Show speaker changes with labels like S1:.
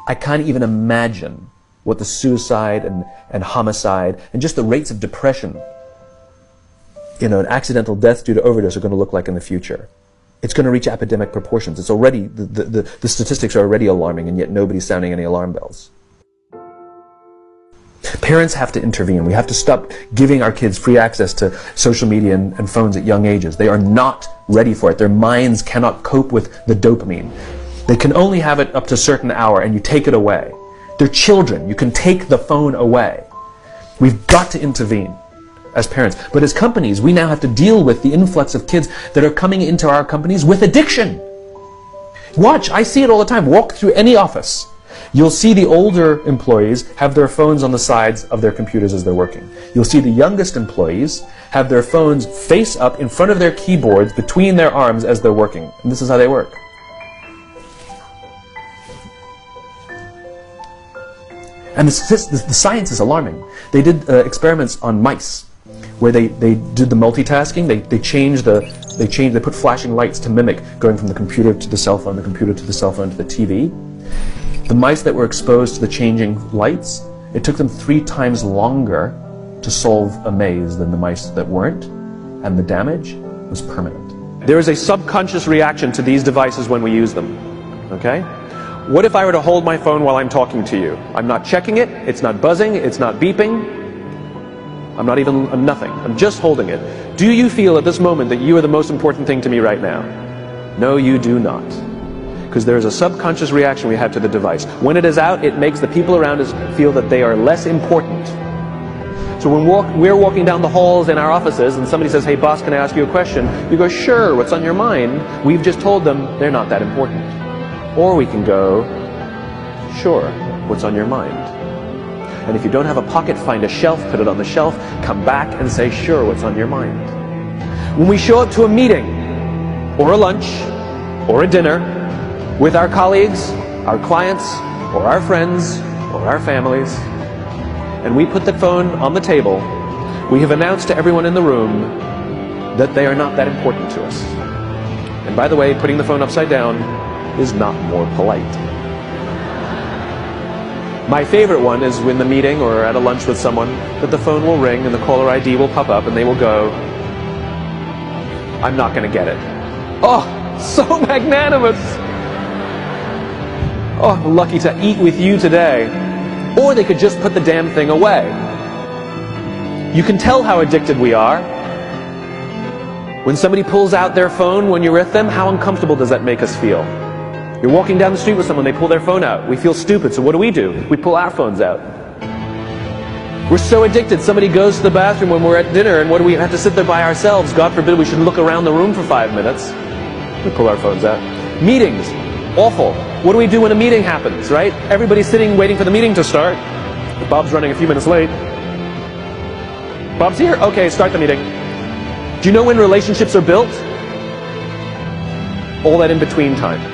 S1: I can't even imagine what the suicide and homicide and just the rates of depression, and accidental death due to overdose are going to look like in the future. It's going to reach epidemic proportions. It's already, the statistics are already alarming, and yet nobody's sounding any alarm bells. Parents have to intervene. We have to stop giving our kids free access to social media and phones at young ages. They are not ready for it. Their minds cannot cope with the dopamine. They can only have it up to a certain hour, and you take it away. They're children. You can take the phone away. We've got to intervene as parents. But as companies, we now have to deal with the influx of kids that are coming into our companies with addiction. Watch, I see it all the time. Walk through any office. You'll see the older employees have their phones on the sides of their computers as they're working. You'll see the youngest employees have their phones face up in front of their keyboards between their arms as they're working. And this is how they work. And the science is alarming. They did experiments on mice where they did the multitasking. They put flashing lights to mimic going from the computer to the cell phone, the computer to the cell phone to the TV. The mice that were exposed to the changing lights, it took them 3 times longer to solve a maze than the mice that weren't, and the damage was permanent. There is a subconscious reaction to these devices when we use them, okay? What if I were to hold my phone while I'm talking to you? I'm not checking it, it's not buzzing, it's not beeping, I'm nothing, I'm just holding it. Do you feel at this moment that you are the most important thing to me right now? No, you do not. Because there is a subconscious reaction we have to the device. When it is out, it makes the people around us feel that they are less important. So when we're walking down the halls in our offices and somebody says, hey boss, can I ask you a question? You go, sure, what's on your mind? We've just told them they're not that important. Or we can go, sure, what's on your mind? And if you don't have a pocket, find a shelf, put it on the shelf, come back and say, sure, what's on your mind? When we show up to a meeting, or a lunch, or a dinner, with our colleagues, our clients, or our friends, or our families, and we put the phone on the table, we have announced to everyone in the room that they are not that important to us. And by the way, putting the phone upside down is not more polite. My favorite one is when the meeting or at a lunch with someone, that the phone will ring and the caller ID will pop up and they will go, I'm not going to get it. Oh, so magnanimous! Oh, lucky to eat with you today. Or they could just put the damn thing away. You can tell how addicted we are. When somebody pulls out their phone when you're with them, how uncomfortable does that make us feel? You're walking down the street with someone, they pull their phone out. We feel stupid, so what do? We pull our phones out. We're so addicted. Somebody goes to the bathroom when we're at dinner, and what do we have to sit there by ourselves? God forbid we should look around the room for 5 minutes. We pull our phones out. Meetings. Awful. What do we do when a meeting happens, right? Everybody's sitting waiting for the meeting to start. Bob's running a few minutes late. Bob's here? Okay, start the meeting. Do you know when relationships are built? All that in between time.